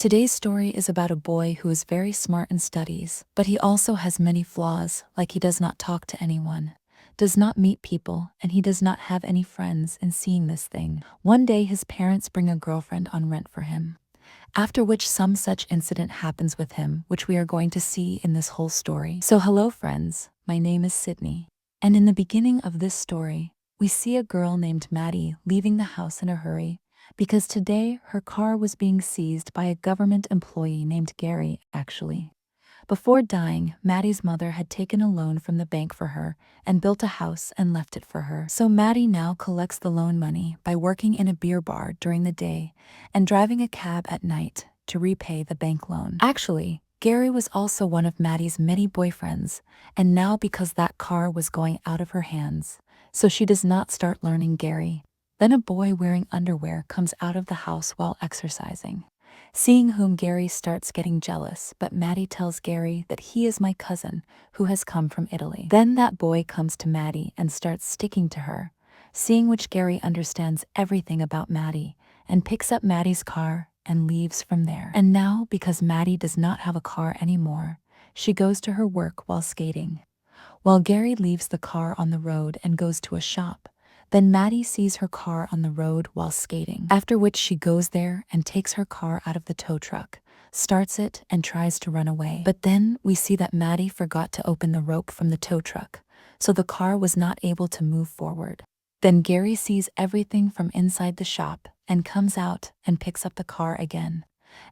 Today's story is about a boy who is very smart in studies, but he also has many flaws, like he does not talk to anyone, does not meet people, and he does not have any friends. In seeing this thing, one day his parents bring a girlfriend on rent for him, after which some such incident happens with him, which we are going to see in this whole story. So hello friends, my name is Sydney, and in the beginning of this story, we see a girl named Maddie leaving the house in a hurry, because today her car was being seized by a government employee named Gary, actually. Before dying, Maddie's mother had taken a loan from the bank for her and built a house and left it for her. So Maddie now collects the loan money by working in a beer bar during the day and driving a cab at night to repay the bank loan. Actually, Gary was also one of Maddie's many boyfriends, and now because that car was going out of her hands, so she does not start learning Gary. Then a boy wearing underwear comes out of the house while exercising, seeing whom Gary starts getting jealous, but Maddie tells Gary that he is my cousin who has come from Italy. Then that boy comes to Maddie and starts sticking to her, seeing which Gary understands everything about Maddie and picks up Maddie's car and leaves from there. And now, because Maddie does not have a car anymore, she goes to her work while skating. While Gary leaves the car on the road and goes to a shop, then Maddie sees her car on the road while skating, after which she goes there and takes her car out of the tow truck, starts it, and tries to run away. But then we see that Maddie forgot to open the rope from the tow truck, so the car was not able to move forward. Then Gary sees everything from inside the shop and comes out and picks up the car again,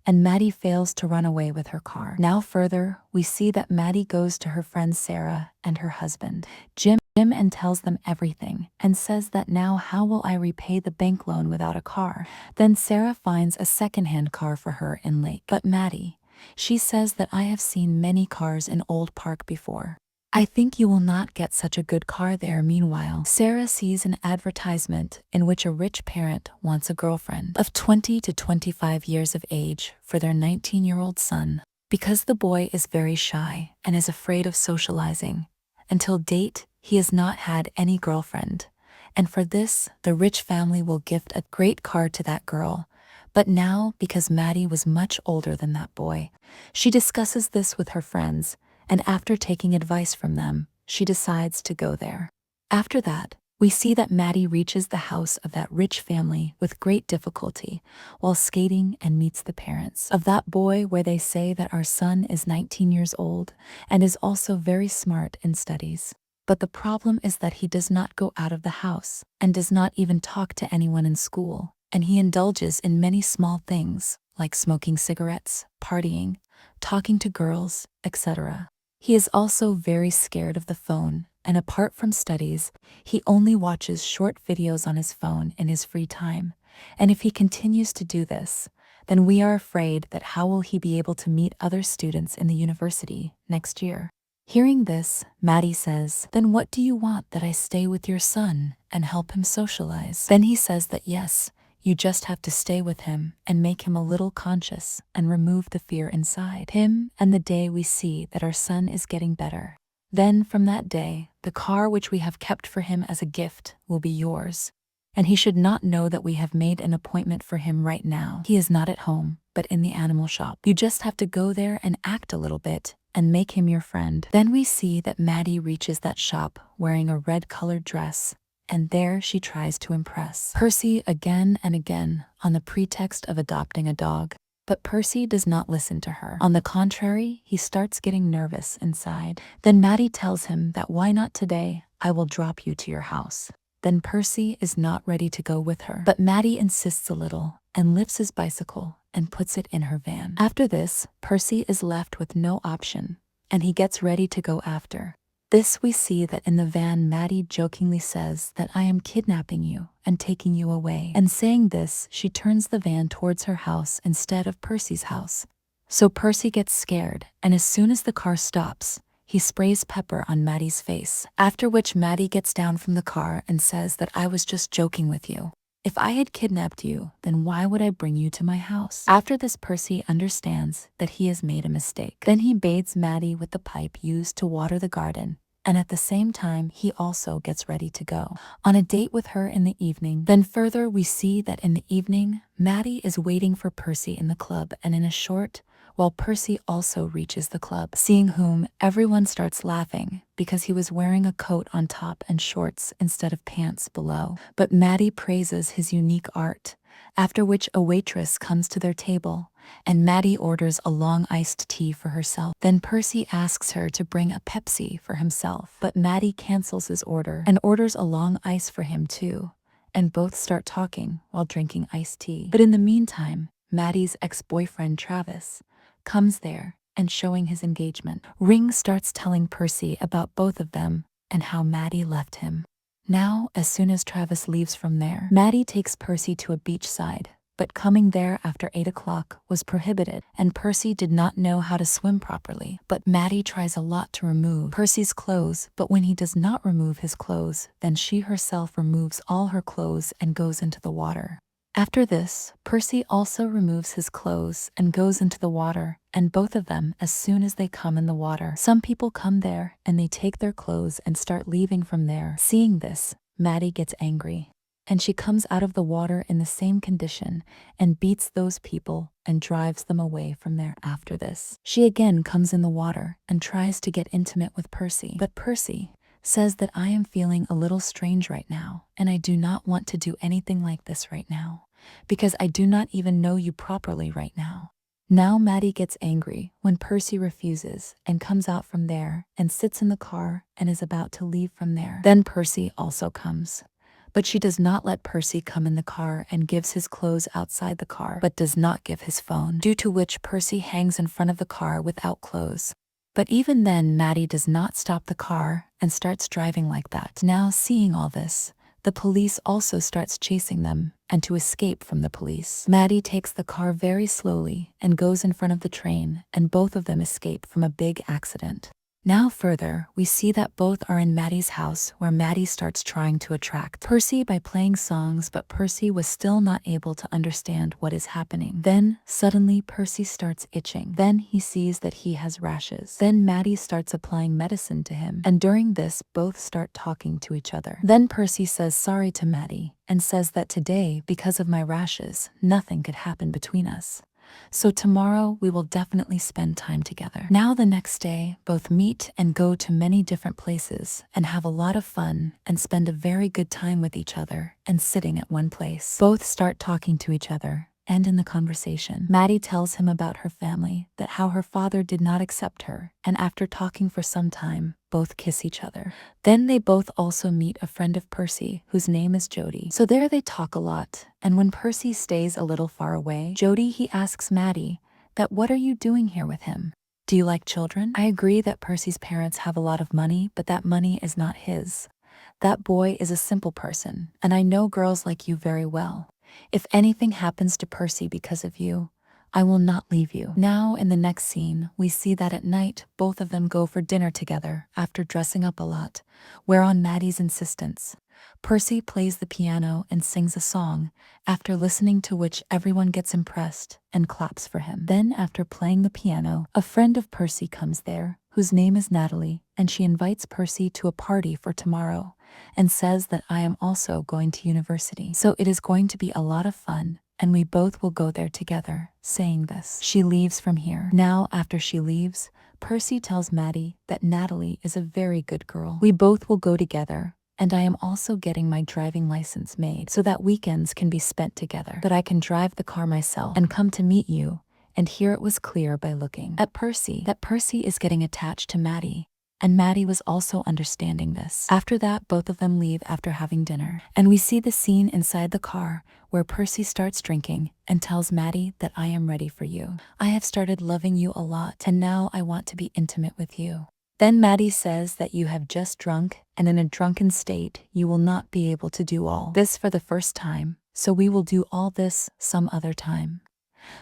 and Maddie fails to run away with her car. Now further, we see that Maddie goes to her friend Sarah and her husband, Jim, and tells them everything and says that now how will I repay the bank loan without a car? Then Sarah finds a second-hand car for her in Lake. But Maddie, she says that I have seen many cars in Old Park before. I think you will not get such a good car there. Meanwhile, Sarah sees an advertisement in which a rich parent wants a girlfriend of 20 to 25 years of age for their 19-year-old son, because the boy is very shy and is afraid of socializing. Until date, he has not had any girlfriend, and for this, the rich family will gift a great car to that girl. But now, because Maddie was much older than that boy, she discusses this with her friends, and after taking advice from them, she decides to go there. After that, we see that Maddie reaches the house of that rich family with great difficulty while skating and meets the parents of that boy, where they say that our son is 19 years old and is also very smart in studies. But the problem is that he does not go out of the house and does not even talk to anyone in school, and he indulges in many small things like smoking cigarettes, partying, talking to girls, etc. He is also very scared of the phone, and apart from studies, he only watches short videos on his phone in his free time. And if he continues to do this, then we are afraid that how will he be able to meet other students in the university next year? Hearing this, Maddie says, "Then what do you want, that I stay with your son and help him socialize?" Then he says that yes, you just have to stay with him and make him a little conscious and remove the fear inside him. And the day we see that our son is getting better, then from that day, the car which we have kept for him as a gift will be yours. And he should not know that we have made an appointment for him right now. He is not at home, but in the animal shop. You just have to go there and act a little bit and make him your friend. Then we see that Maddie reaches that shop wearing a red-colored dress, and there she tries to impress Percy again and again on the pretext of adopting a dog. But Percy does not listen to her. On the contrary, he starts getting nervous inside. Then Maddie tells him that why not today, I will drop you to your house. Then Percy is not ready to go with her, but Maddie insists a little and lifts his bicycle and puts it in her van. After this, Percy is left with no option, and he gets ready to go after. This we see that in the van Maddie jokingly says that I am kidnapping you and taking you away. And saying this, she turns the van towards her house instead of Percy's house. So Percy gets scared, and as soon as the car stops, he sprays pepper on Maddie's face. After which Maddie gets down from the car and says that I was just joking with you. If I had kidnapped you, then why would I bring you to my house? After this, Percy understands that he has made a mistake. Then he bathes Maddie with the pipe used to water the garden, and at the same time he also gets ready to go on a date with her in the evening. Then further we see that in the evening, Maddie is waiting for Percy in the club, and in a short, while Percy also reaches the club, seeing whom everyone starts laughing because he was wearing a coat on top and shorts instead of pants below. But Maddie praises his unique art, after which a waitress comes to their table and Maddie orders a long iced tea for herself. Then Percy asks her to bring a Pepsi for himself, but Maddie cancels his order and orders a long ice for him too, and both start talking while drinking iced tea. But in the meantime, Maddie's ex-boyfriend Travis comes there and showing his engagement ring starts telling Percy about both of them and how Maddie left him. Now, as soon as Travis leaves from there, Maddie takes Percy to a beachside, but coming there after 8 o'clock was prohibited, and Percy did not know how to swim properly. But Maddie tries a lot to remove Percy's clothes, but when he does not remove his clothes, then she herself removes all her clothes and goes into the water. After this, Percy also removes his clothes and goes into the water, and both of them as soon as they come in the water. Some people come there and they take their clothes and start leaving from there. Seeing this, Maddie gets angry, and she comes out of the water in the same condition and beats those people and drives them away from there. After this, she again comes in the water and tries to get intimate with Percy, but Percy says that I am feeling a little strange right now, and I do not want to do anything like this right now, because I do not even know you properly right now. Now Maddie gets angry when Percy refuses and comes out from there and sits in the car and is about to leave from there. Then Percy also comes, but she does not let Percy come in the car and gives his clothes outside the car, but does not give his phone, due to which Percy hangs in front of the car without clothes. But even then, Maddie does not stop the car and starts driving like that. Now, seeing all this, the police also starts chasing them, and to escape from the police, Maddie takes the car very slowly and goes in front of the train, and both of them escape from a big accident. Now further, we see that both are in Maddie's house, where Maddie starts trying to attract Percy by playing songs, but Percy was still not able to understand what is happening. Then, suddenly Percy starts itching. Then he sees that he has rashes. Then Maddie starts applying medicine to him, and during this, both start talking to each other. Then Percy says sorry to Maddie, and says that today, because of my rashes, nothing could happen between us. So tomorrow we will definitely spend time together. Now the next day, both meet and go to many different places and have a lot of fun and spend a very good time with each other and sitting at one place. Both start talking to each other, and in the conversation, Maddie tells him about her family, that how her father did not accept her, and after talking for some time, both kiss each other. Then they both also meet a friend of Percy, whose name is Jody. So there they talk a lot, and when Percy stays a little far away, he asks Maddie that what are you doing here with him? Do you like children? I agree that Percy's parents have a lot of money, but that money is not his. That boy is a simple person, and I know girls like you very well. If anything happens to Percy because of you, I will not leave you. Now, in the next scene, we see that at night, both of them go for dinner together after dressing up a lot, where on Maddie's insistence, Percy plays the piano and sings a song, after listening to which everyone gets impressed and claps for him. Then, after playing the piano, a friend of Percy comes there, whose name is Natalie, and she invites Percy to a party for tomorrow, and says that I am also going to university. So it is going to be a lot of fun, and we both will go there together. Saying this, she leaves from here. Now, after she leaves, Percy tells Maddie that Natalie is a very good girl. We both will go together, and I am also getting my driving license made so that weekends can be spent together, that I can drive the car myself and come to meet you. And here it was clear by looking at Percy that Percy is getting attached to Maddie, and Maddie was also understanding this. After that, both of them leave after having dinner, and we see the scene inside the car where Percy starts drinking and tells Maddie that I am ready for you. I have started loving you a lot, and now I want to be intimate with you. Then Maddie says that you have just drunk, and in a drunken state, you will not be able to do all this for the first time, so we will do all this some other time.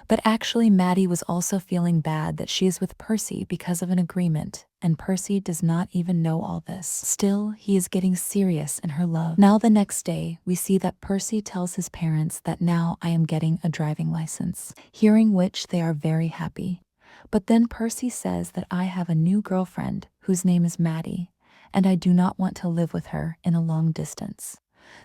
But actually, Maddie was also feeling bad that she is with Percy because of an agreement, and Percy does not even know all this. Still, he is getting serious in her love. Now the next day, we see that Percy tells his parents that now I am getting a driving license, hearing which they are very happy. But then Percy says that I have a new girlfriend, whose name is Maddie, and I do not want to live with her in a long distance.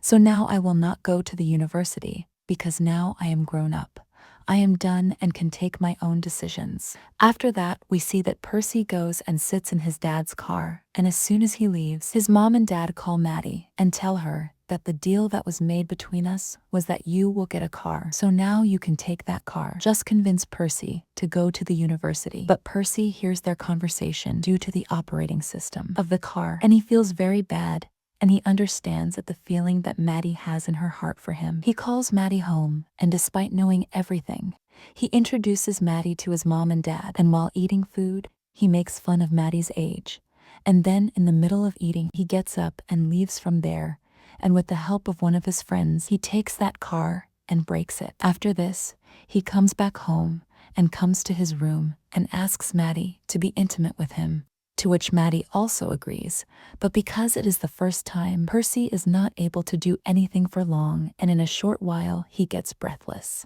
So now I will not go to the university, because now I am grown up. I am done and can take my own decisions. After that, we see that Percy goes and sits in his dad's car, and as soon as he leaves, his mom and dad call Maddie and tell her that the deal that was made between us was that you will get a car. So now you can take that car. Just convince Percy to go to the university. But Percy hears their conversation due to the operating system of the car, and he feels very bad, and he understands that the feeling that Maddie has in her heart for him. He calls Maddie home, and despite knowing everything, he introduces Maddie to his mom and dad, and while eating food, he makes fun of Maddie's age. And then in the middle of eating, he gets up and leaves from there, and with the help of one of his friends, he takes that car and breaks it. After this, he comes back home and comes to his room and asks Maddie to be intimate with him, to which Maddie also agrees. But because it is the first time, Percy is not able to do anything for long, and in a short while he gets breathless.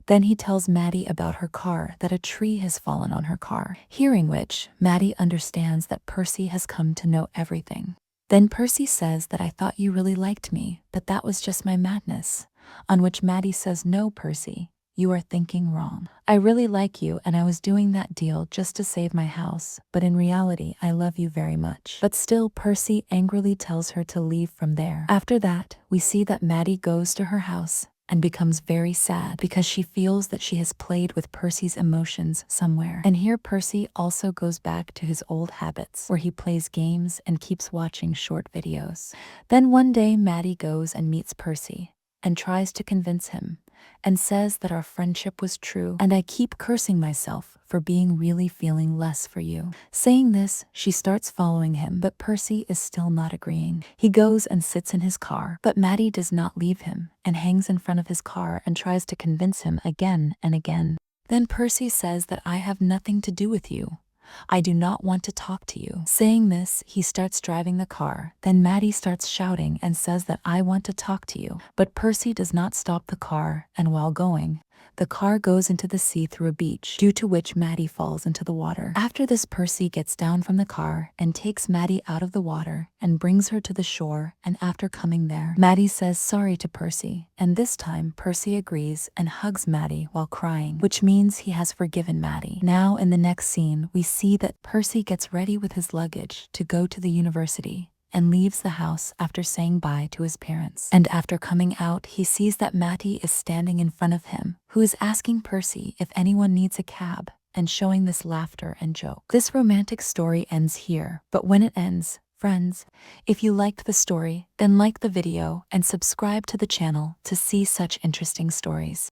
Then he tells Maddie about her car, that a tree has fallen on her car, hearing which, Maddie understands that Percy has come to know everything. Then Percy says that I thought you really liked me, but that was just my madness. On which Maddie says, no, Percy, you are thinking wrong. I really like you, and I was doing that deal just to save my house, but in reality I love you very much. But still, Percy angrily tells her to leave from there. After that, we see that Maddie goes to her house and becomes very sad because she feels that she has played with Percy's emotions somewhere. And here Percy also goes back to his old habits, where he plays games and keeps watching short videos. Then one day Maddie goes and meets Percy and tries to convince him, and says that our friendship was true, and I keep cursing myself for being really feeling less for you. Saying this, she starts following him, but Percy is still not agreeing. He goes and sits in his car, but Maddie does not leave him and hangs in front of his car and tries to convince him again and again. Then Percy says that I have nothing to do with you. I do not want to talk to you. Saying this, he starts driving the car. Then Maddie starts shouting and says that I want to talk to you. But Percy does not stop the car, and while going, the car goes into the sea through a beach, due to which Maddie falls into the water. After this, Percy gets down from the car and takes Maddie out of the water and brings her to the shore, and after coming there, Maddie says sorry to Percy, and this time Percy agrees and hugs Maddie while crying, which means he has forgiven Maddie. Now in the next scene, we see that Percy gets ready with his luggage to go to the university, and leaves the house after saying bye to his parents. And after coming out, he sees that Maddie is standing in front of him, who is asking Percy if anyone needs a cab, and showing this laughter and joke. This romantic story ends here, but when it ends, friends, if you liked the story, then like the video and subscribe to the channel to see such interesting stories.